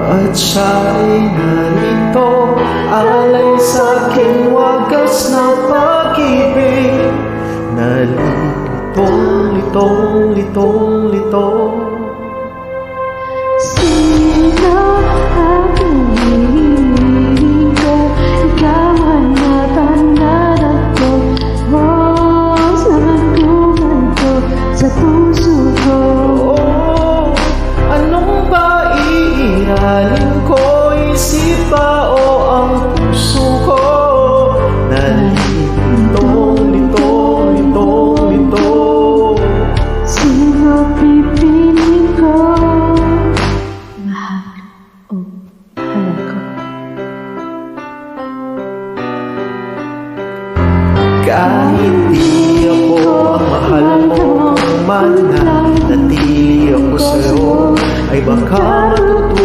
At siya'y narito, alay sa'king wagas na pag-ibig, na litong-litong-litong-lito. Sino aking hinihiling ko? Ikaw ang natandaran ko. Buhos ng hantungan ko sa puso ko. Oh, anong ba iiralin ko? Isip ba o ang puso ko? Na litong-litong-litong-lito. Sino pipiliin ko? Mahal o halaga? Kahit di ako ang mahal mo, man na natili ako sa'yo, ay baka